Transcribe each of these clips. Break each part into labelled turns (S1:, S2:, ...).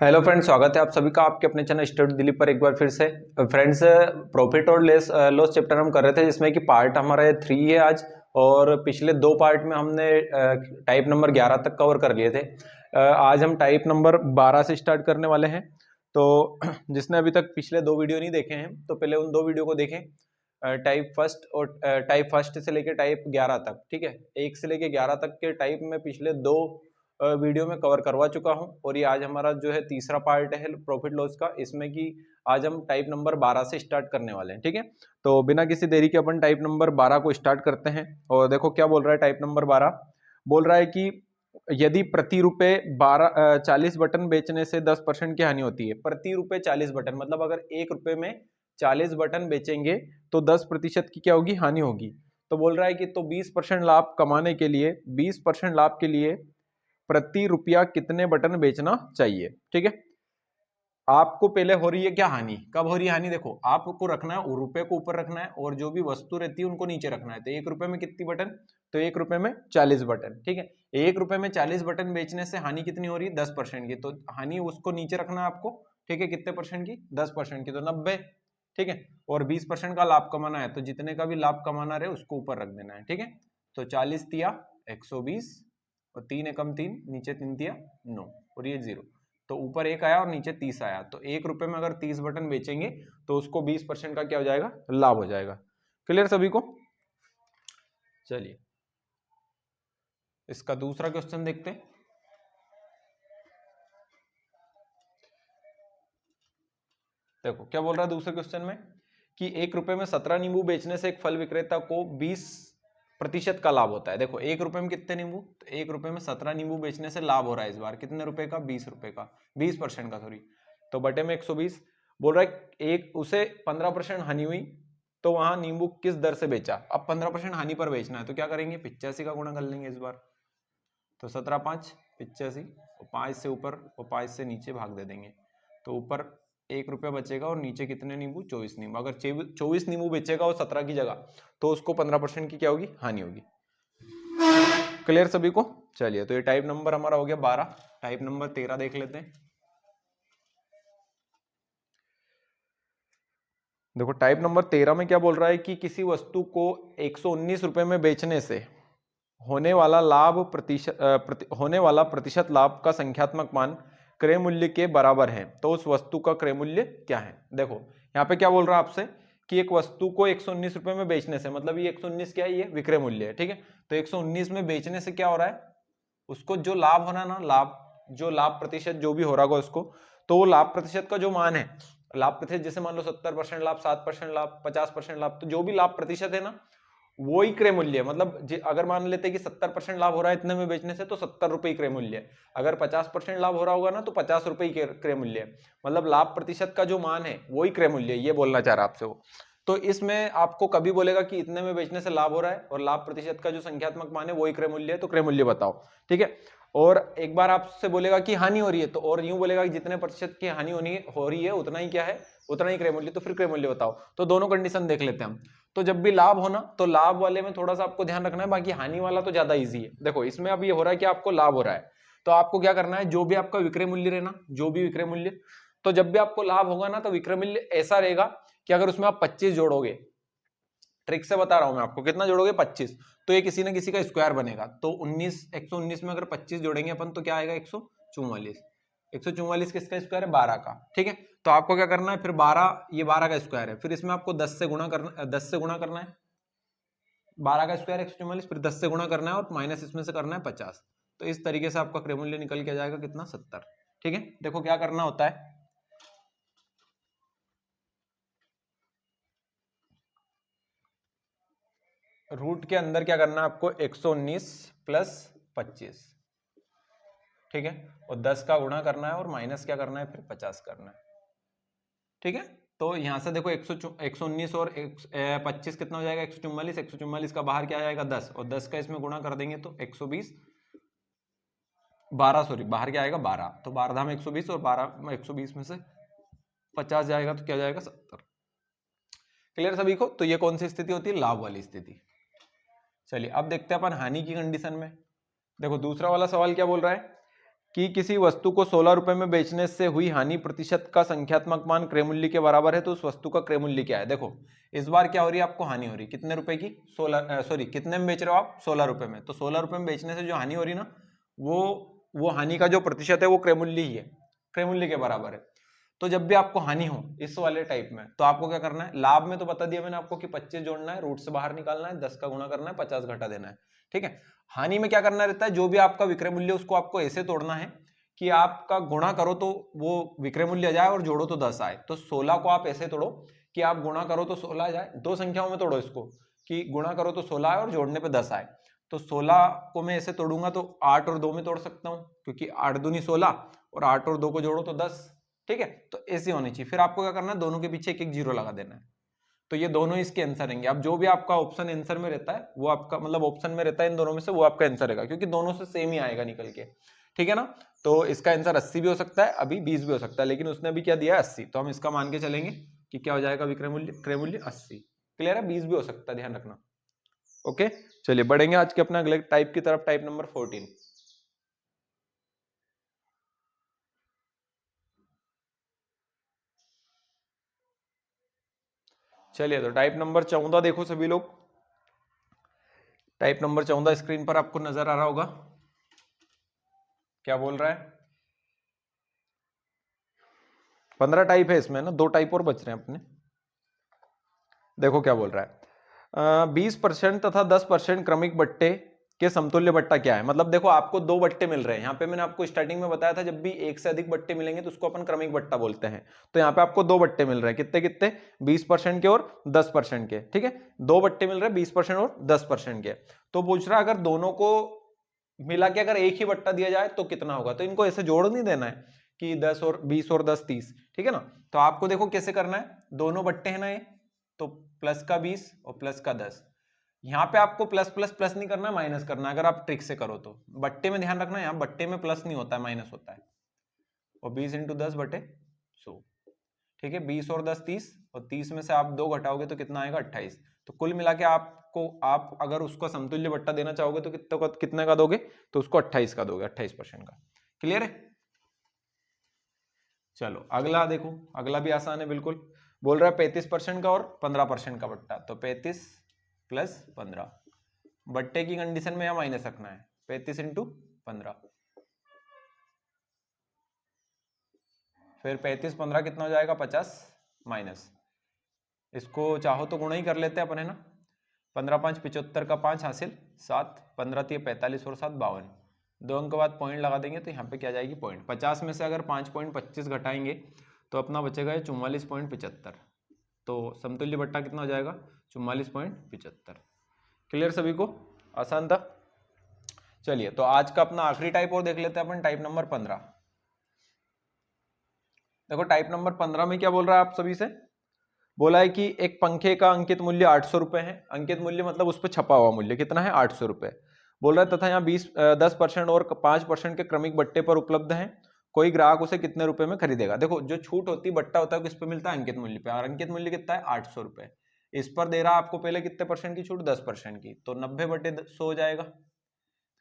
S1: Hello friends, स्वागत है आप सभी का आपके अपने चैनल स्टडी दिल्ली पर एक बार फिर से। फ्रेंड्स, प्रॉफिट और लॉस चैप्टर हम कर रहे थे जिसमें कि पार्ट हमारा 3 है आज, और पिछले 2 पार्ट में हमने टाइप नंबर 11 तक कवर कर लिए थे। आज हम टाइप नंबर 12 से स्टार्ट करने वाले हैं। तो जिसने अभी तक पिछले 2 वीडियो नहीं देखे हैं तो पहले उन 2 वीडियो को देखें, टाइप फर्स्ट और टाइप फर्स्ट से लेकर टाइप 11 तक। ठीक है, 1 से लेकर 11 तक के टाइप में पिछले 2 वीडियो में कवर करवा चुका हूं, और ये आज हमारा जो है तीसरा पार्ट है प्रॉफिट लॉस का, इसमें कि आज हम टाइप नंबर 12 से स्टार्ट करने वाले हैं। ठीक है, तो बिना किसी देरी के अपन टाइप नंबर 12 को स्टार्ट करते हैं। और देखो क्या बोल रहा है टाइप नंबर 12। बोल रहा है कि यदि प्रति रुपए 40 बटन बेचने से 10% की हानि होती है। प्रति रुपए 40 बटन मतलब अगर 1 रुपए में 40 बटन बेचेंगे तो 10% की क्या होगी, हानि होगी। तो बोल रहा है कि तो 20% लाभ कमाने के लिए 20% लाभ के लिए प्रति रुपया कितने बटन बेचना चाहिए। ठीक है, आपको पहले हो रही है क्या हानि, कब हो रही है हानि, देखो आपको रखना है रुपए को ऊपर रखना है और जो भी वस्तु रहती है उनको नीचे रखना है। तो 1 रुपए में कितनी बटन, तो 1 रुपए में 40 बटन। ठीक है, 1 रुपए में 40 बटन बेचने से हानि कितनी हो रही है, 10% की। तो हानि उसको नीचे रखना है आपको। ठीक है, कितने परसेंट की, 10% की, तो 90। ठीक है, और 20% का लाभ कमाना है तो जितने का भी लाभ कमाना रहे उसको ऊपर रख देना है। ठीक है, तो 40 तिया 120 और 3 एकम 3, नीचे 3 तिया 9 और ये 0। तो ऊपर 1 आया और नीचे 30 आया। तो 1 रुपए में अगर 30 बटन बेचेंगे तो उसको 20% का क्या हो जाएगा, लाभ हो जाएगा। क्लियर सभी को। चलिए इसका दूसरा क्वेश्चन देखते हैं। देखो क्या बोल रहा है दूसरे क्वेश्चन में कि 1 रुपए में 17 नींबू बेचने से एक फल विक्रेता को 20% का लाभ होता है। देखो 1 रुपए में कितने नींबू, तो 1 रुपए में 17 नींबू बेचने से लाभ हो रहा है इस बार कितने रुपए का, 20 रुपए का, 20% का सॉरी। तो बटे में 120। बोल रहा है एक उसे 15% हानि हुई तो वहां नींबू किस दर से बेचा। अब 15% हानि पर बेचना है तो क्या करेंगे, 85 का गुणा कर लेंगे इस बार। तो 17 5 85, 5 से ऊपर और 5 से नीचे भाग दे देंगे। तो ऊपर 1 रुपया बचेगा और नीचे कितने नींबू, 24 नींबू। अगर 24 नींबू बेचेगा और 17 की जगह तो उसको 15% की क्या होगी, हानि होगी। क्लियर सभी को। चलिए तो ये टाइप नंबर हमारा हो गया 12। टाइप नंबर 13 देख लेते हैं। देखो टाइप नंबर 13 में क्या बोल रहा है कि किसी वस्तु को 119 रुपए में बेचने से होने वाला प्रतिशत लाभ का संख्यात्मक मान क्रय मूल्य के बराबर है। तो उस वस्तु का क्रय मूल्य क्या है। देखो यहाँ पे क्या बोल रहा है आपसे कि एक वस्तु को 119 रुपए में बेचने से, मतलब ये 119 क्या है, ये विक्रय मूल्य है। ठीक है, तो 119 में बेचने से क्या हो रहा है, उसको जो लाभ होना ना, लाभ जो लाभ प्रतिशत जो भी हो रहा होगा उसको, तो वो लाभ प्रतिशत का जो मान है, लाभ प्रतिशत जैसे मान लो 70% लाभ, 7% लाभ, 50% लाभ, तो जो भी लाभ प्रतिशत है ना वो ही क्रय मूल्य है। मतलब अगर मान लेते हैं कि 70% लाभ हो रहा है इतने में बेचने से तो 70 रुपए क्रय मूल्य है। अगर 50% लाभ हो रहा होगा ना तो 50 रुपए क्रय मूल्य है। मतलब लाभ प्रतिशत का जो मान है वही क्रय मूल्य है, ये बोलना चाह रहा है आपसे वो। तो इसमें आपको कभी बोलेगा कि इतने में बेचने से लाभ हो रहा है और लाभ प्रतिशत का जो संख्यात्मक मान है वही क्रय मूल्य है, तो क्रय मूल्य बताओ। ठीक है, और एक बार आपसे बोलेगा कि हानि हो रही है तो और यूं बोलेगा कि जितने प्रतिशत की हानि हो रही है उतना ही क्या है, उतना ही क्रय मूल्य, तो फिर क्रय मूल्य बताओ। तो दोनों कंडीशन देख लेते हैं हम। तो जब भी लाभ होना तो लाभ वाले में थोड़ा सा आपको ध्यान रखना है, बाकी हानि वाला तो ज्यादा इजी है। देखो इसमें अब ये हो रहा है कि आपको लाभ हो रहा है तो आपको क्या करना है, जो भी आपका विक्रय मूल्य रहना, जो भी विक्रय मूल्य, तो जब भी आपको लाभ होगा ना तो विक्रय मूल्य ऐसा रहेगा कि अगर उसमें आप 25 जोड़ोगे, ट्रिक से बता रहा हूं मैं आपको, कितना जोड़ोगे 25, तो ये किसी ना किसी का स्क्वायर बनेगा। तो 119 में अगर 25 जोड़ेंगे अपन तो क्या आएगा, 144। 144 किसका स्क्वायर है, 12 का। ठीक है, तो आपको क्या करना है फिर 12, ये 12 का स्क्वायर है, फिर इसमें आपको 10 से गुणा करना है। 12 का स्क्वायर 144, फिर 10 से गुणा करना है और माइनस इसमें से करना है 50। तो इस तरीके से आपका क्रय मूल्य निकल के जाएगा कितना, 70। ठीक है, देखो क्या करना होता है, रूट के अंदर क्या करना है आपको, 119 प्लस 25। ठीक है, और 10 का गुणा करना है और माइनस क्या करना है, फिर 50 करना है। ठीक है, तो यहां से देखो 119 और 25 कितना हो जाएगा, 144। 144 का बाहर क्या आएगा, 10, और 10 का इसमें गुणा कर देंगे तो 120, 12 सॉरी, बाहर क्या आएगा 12, तो 12 धाम 120 और 12 120 में से 50 जाएगा तो क्या जाएगा, 70। क्लियर सभी को। तो ये कौन सी स्थिति होती है, लाभ वाली स्थिति। चलिए अब देखते हैं अपन हानि की कंडीशन में। देखो दूसरा वाला सवाल क्या बोल रहा है कि किसी वस्तु को 16 रुपए में बेचने से हुई हानि प्रतिशत का संख्यात्मक मान क्रय मूल्य के बराबर है, तो उस वस्तु का क्रय मूल्य क्या है। देखो इस बार क्या हो रही है, आपको हानि हो रही है कितने रुपए की, 16 सॉरी कितने में बेच रहे हो आप, 16 रुपए में। तो 16 रुपए में बेचने से जो हानि हो रही है ना, वो हानि का जो प्रतिशत है वो क्रय मूल्य ही है, क्रय मूल्य के बराबर है। तो जब भी आपको हानि हो इस वाले टाइप में, तो आपको क्या करना है, लाभ में तो बता दिया मैंने आपको कि 25 जोड़ना है, रूट से बाहर निकालना है, 10 का गुणा करना है, 50 घटा देना है, ठीक है। हानि में क्या करना रहता है, जो भी आपका विक्रय मूल्य उसको आपको ऐसे तोड़ना है कि आपका गुणा करो तो वो विक्रय मूल्य आ जाए और जोड़ो तो 10 आए। तो 16 को आप ऐसे तोड़ो कि आप गुणा करो तो 16 आ जाए, दो संख्याओं में तोड़ो इसको कि गुणा करो तो 16 आए और जोड़ने पे 10 आए। तो 16 को मैं ऐसे तोड़ूंगा तो 8 और 2 में तोड़ सकता हूं, क्योंकि 8 दूनी 16 और 8 और 2 को जोड़ो तो 10, ठीक है। तो ऐसी होनी चाहिए। फिर आपको क्या करना है, दोनों के पीछे एक एक जीरो लगा देना है। तो ये दोनों इसके आंसर रहेंगे। अब जो भी आपका ऑप्शन आंसर में रहता है वो आपका, मतलब ऑप्शन में रहता है इन दोनों में से, वो आपका आंसर रहेगा, क्योंकि दोनों से सेम ही आएगा निकल के, ठीक है ना। तो इसका आंसर 80 भी हो सकता है, अभी 20 भी हो सकता है, लेकिन उसने अभी क्या दिया है 80, तो हम इसका मान के चलेंगे कि क्या हो जाएगा विक्रय मूल्य, क्रय मूल्य 80। क्लियर है, 20 भी हो सकता है, ध्यान रखना। ओके चलिए बढ़ेंगे आज के अपना अगले टाइप की तरफ, टाइप नंबर 14। चलिए तो टाइप नंबर 14 देखो सभी लोग, टाइप नंबर 14 स्क्रीन पर आपको नजर आ रहा होगा। क्या बोल रहा है, 15 टाइप है इसमें ना, 2 टाइप और बच रहे हैं अपने। देखो क्या बोल रहा है, 20% तथा 10% क्रमिक बट्टे के समतुल्य बट्टा क्या है। मतलब देखो आपको 2 बट्टे मिल रहे हैं, यहाँ पे मैंने आपको स्टार्टिंग में बताया था जब भी एक से अधिक बट्टे मिलेंगे तो उसको अपन क्रमिक बट्टा बोलते हैं। तो यहाँ पे आपको 2 बट्टे मिल रहे हैं, कितने कितने, 20% के और 10% के, ठीक है। 2 बट्टे मिल रहे हैं 20% और 10% के। तो पूछ रहा है अगर दोनों को मिला के अगर एक ही बट्टा दिया जाए तो कितना होगा। तो इनको ऐसे जोड़ नहीं देना है कि 10 और 20 और 10 30, ठीक है ना। तो आपको देखो कैसे करना है, दोनों बट्टे हैं ना ये, तो प्लस का 20 और प्लस का 10। यहाँ पे आपको प्लस प्लस प्लस नहीं करना है, माइनस करना है अगर आप ट्रिक से करो तो। बट्टे में ध्यान रखना, यहाँ बट्टे में प्लस नहीं होता है, माइनस होता है। और 20 इंटू 10 बटे 100, ठीक है। 20 और 10 30, और 30 में से आप 2 घटाओगे तो कितना आएगा 28। तो कुल मिला के आपको, आप अगर उसको समतुल्य बट्टा देना चाहोगे तो कितने का दोगे, तो उसको 28 का दोगे, 28% का। क्लियर है। चलो अगला देखो, अगला भी आसान है बिल्कुल। बोल रहा है 35% का और 15% का बट्टा। तो 35 प्लस 15, बट्टे की कंडीशन में यहां माइनस रखना है, 35 इंटू 15, फिर 35 15 कितना हो जाएगा 50 माइनस, इसको चाहो तो गुणा ही कर लेते हैं अपन, है ना। 15 5 75 का 5 हासिल 7, 15 3 45 और 7 52, 2 अंक के बाद पॉइंट लगा देंगे तो यहाँ पे क्या जाएगी पॉइंट। 50 में से अगर 5.25 घटाएंगे तो अपना बचेगा 44.75। तो समतुल्य बट्टा कितना हो जाएगा 44.75। क्लियर सभी को, आसान था। चलिए तो आज का अपना आखिरी टाइप और देख लेते हैं अपन, टाइप नंबर 15। देखो टाइप नंबर 15 में क्या बोल रहा है आप सभी से, बोला है कि एक पंखे का अंकित मूल्य 800 रुपए है। अंकित मूल्य मतलब उस पर छपा हुआ मूल्य कितना है 800 रुपए। बोल रहा है तथा यहाँ 10% और 5% के क्रमिक बट्टे पर उपलब्ध है, कोई ग्राहक उसे कितने रुपए में खरीदेगा। देखो जो छूट होती है बट्टा होता है किस पे मिलता है, अंकित मूल्य पे, और अंकित मूल्य कितना है 800 रुपए। इस पर दे रहा है आपको पहले कितने परसेंट की छूट, 10% की, तो 90 बटे 100 हो जाएगा।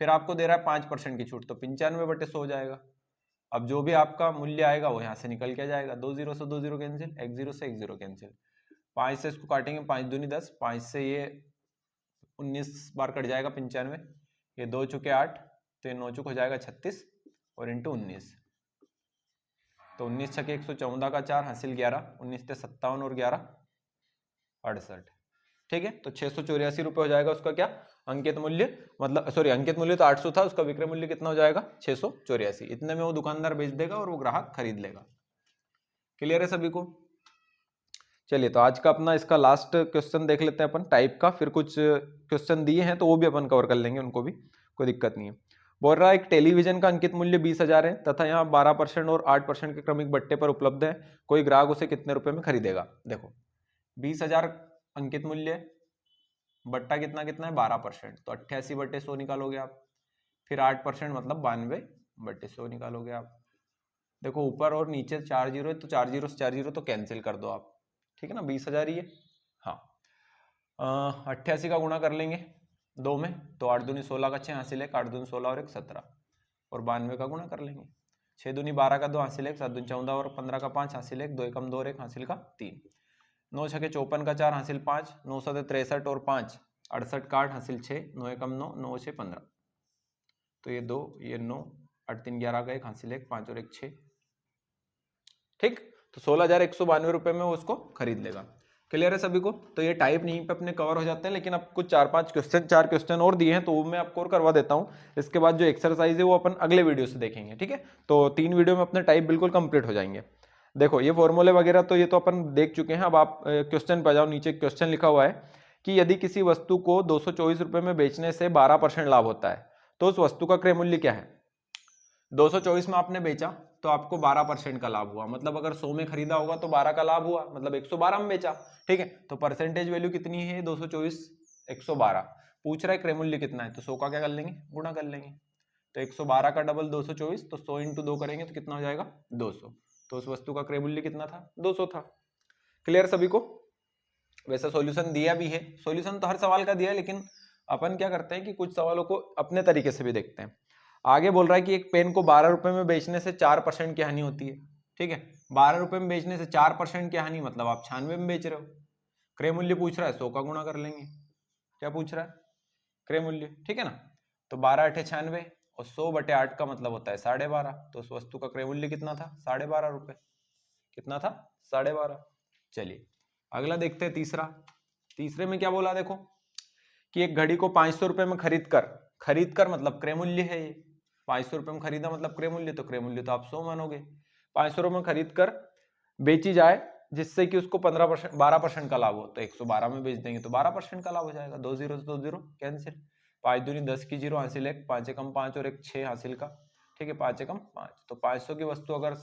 S1: फिर आपको दे रहा है 5% की छूट, तो 95 बटे 100 हो जाएगा। अब जो भी आपका मूल्य आएगा वो यहाँ से निकल के जाएगा, 2 जीरो से 2 जीरो कैंसिल, 1 जीरो से 1 जीरो कैंसिल, 5 से इसको काटेंगे 5 दूनी 10, 5 से ये 19 बार कट जाएगा 95, ये 2 चुके 8, तो ये 9 चुक हो जाएगा 36 और इंटू 19, तो 19 छके 114 का 4 हासिल 11, 19 से 57 और 11 68, ठीक है। तो 684 रुपये हो जाएगा उसका क्या अंकित मूल्य, मतलब सॉरी अंकित मूल्य तो 800 था, उसका विक्रय मूल्य कितना हो जाएगा 684। इतने में वो दुकानदार बेच देगा और वो ग्राहक खरीद लेगा। क्लियर है सभी को। चलिए तो आज का अपना इसका लास्ट क्वेश्चन देख लेते हैं अपन टाइप का, फिर कुछ क्वेश्चन दिए हैं तो वो भी अपन कवर कर लेंगे, उनको भी कोई दिक्कत नहीं है। बोल रहा है एक टेलीविजन का अंकित मूल्य 20,000 है तथा यहाँ 12% और 8% के क्रमिक बट्टे पर उपलब्ध है, कोई ग्राहक उसे कितने रुपए में खरीदेगा। देखो 20,000 अंकित मूल्य, बट्टा कितना कितना है 12%, तो 88 बटे 100 निकालोगे आप, फिर 8% मतलब 92 बटे 100 निकालोगे आप। देखो ऊपर और नीचे 4 जीरो है, तो 4 जीरो से 4 जीरो तो कैंसिल कर दो आप, ठीक है ना, 20,000 ही है। हाँ 88 का गुणा कर लेंगे 2 में, तो 8 दूनी 16 का 6 हासिल है, 8 दूनी 16 और 1 17, और 92 का गुणा कर लेंगे। 6 दूनी 12 का 2 हासिल 1, 7 दूनी 14 और 15 का 5 हासिल 1, 2 एकम 2 और 1 हासिल का 3, 9 छके 54 का 4 हासिल 5, 9 7 63 और 5 68 का 8 हासिल 6, 9 एकम 9, 9 6 15, तो ये 2 ये 9, 8 3 11 का 1 हासिल 1, 5 और 1 6, ठीक। तो 16,192 रुपए में वो उसको खरीद लेगा। क्लियर है सभी को? तो ये टाइप यहीं पे अपने कवर हो जाते हैं, लेकिन अब कुछ 4 क्वेश्चन और दिए हैं तो वो मैं आपको और करवा देता हूँ। इसके बाद जो एक्सरसाइज है वो अपन अगले वीडियो से देखेंगे, ठीक है। तो 3 वीडियो में अपने टाइप बिल्कुल कंप्लीट हो जाएंगे। देखो ये फॉर्मूले वगैरह तो ये तो अपन देख चुके हैं। अब आप क्वेश्चन पे जाओ, नीचे क्वेश्चन लिखा हुआ है कि यदि किसी वस्तु को 224 रुपए में बेचने से 12% लाभ होता है तो उस वस्तु का क्रय मूल्य क्या है। 224 में आपने बेचा तो आपको 12% का लाभ हुआ, मतलब अगर 100 में खरीदा होगा तो 12 का लाभ हुआ, मतलब 112 में बेचा, ठीक है। तो परसेंटेज वैल्यू कितनी है 224 112, पूछ रहा है क्रय मूल्य कितना है, तो 100 का क्या कर लेंगे, गुणा कर लेंगे। तो 112 का डबल 224, तो 100 इंटू 2 करेंगे तो कितना हो जाएगा 200, तो उस वस्तु का क्रय मूल्य कितना था 200 था। क्लियर सभी को? वैसे सॉल्यूशन दिया भी है, सॉल्यूशन तो हर सवाल का दिया है, लेकिन अपन क्या करते हैं कि कुछ सवालों को अपने तरीके से भी देखते हैं। आगे बोल रहा है कि एक पेन को 12 रुपए में बेचने से 4% की हानि होती है, ठीक है। 12 रुपए में बेचने से 4% की हानि, मतलब आप 96 में बेच रहे हो। क्रय मूल्य पूछ रहा है, 100 का गुणा कर लेंगे। क्या पूछ रहा है, क्रय मूल्य, ठीक है ना। तो 12 8 96 और 100 बटे 8 का मतलब होता है 12.5, तो उस वस्तु का क्रय मूल्य कितना था 12.5 रुपए, कितना था 12.5। चलिए अगला देखते हैं तीसरा। तीसरे में क्या बोला देखो कि एक घड़ी को 500 रुपए में खरीद कर मतलब क्रय मूल्य है ये, 500 रुपए में खरीदा मतलब क्रय मूल्य, तो क्रय मूल्य तो आप 100 मानोगे। 500 रुपए में खरीद कर बेची जाए जिससे कि उसको 12% का लाभ हो, तो 112 में बेच देंगे तो 12% का लाभ हो जाएगा। 2 0 से 2 0 कैंसिल, 5 दूनी 10 की 0 हासिल 1, 5 एकम 5 और 1 6 हासिल का, ठीक है, 5 एकम 5। तो 500 की वस्तु अगर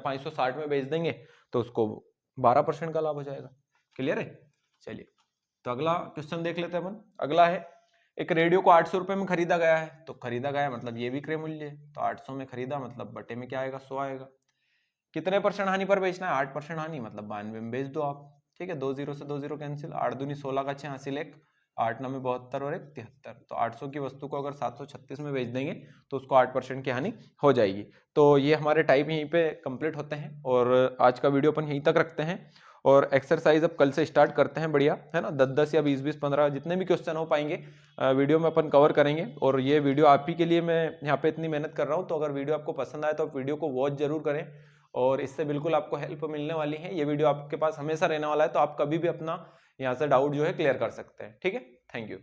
S1: 560 में बेच देंगे तो उसको 12% का लाभ हो जाएगा। क्लियर है? चलिए तो अगला क्वेश्चन देख लेते हैं अपन। अगला है एक रेडियो को 800 रुपए में खरीदा गया है, तो खरीदा गया मतलब ये भी क्रय मूल्य है, तो 800 में खरीदा मतलब बटे में क्या आएगा 100 आएगा। कितने परसेंट हानि पर बेचना है, 8% हानि, मतलब 92 में बेच दो आप, ठीक है। 2 0 से 2 0 कैंसिल, 8 दूनी 16 का 6 हासिल 1, 8 9 में 72 और 1 73, तो 800 की वस्तु को अगर 736 में बेच देंगे तो उसको 8% की हानि हो जाएगी। तो ये हमारे टाइप यहीं पे कंप्लीट होते हैं और आज का वीडियो अपन यहीं तक रखते हैं और एक्सरसाइज अब कल से स्टार्ट करते हैं, बढ़िया है ना। 10 या 20 15 जितने भी क्वेश्चन हो पाएंगे वीडियो में अपन कवर करेंगे। और ये वीडियो आप ही के लिए मैं यहाँ पे इतनी मेहनत कर रहा हूँ, तो अगर वीडियो आपको पसंद आए तो आप वीडियो को वॉच जरूर करें और इससे बिल्कुल आपको हेल्प मिलने वाली है। ये वीडियो आपके पास हमेशा रहने वाला है, तो आप कभी भी अपना यहाँ से डाउट जो है क्लियर कर सकते हैं, ठीक है। Thank you.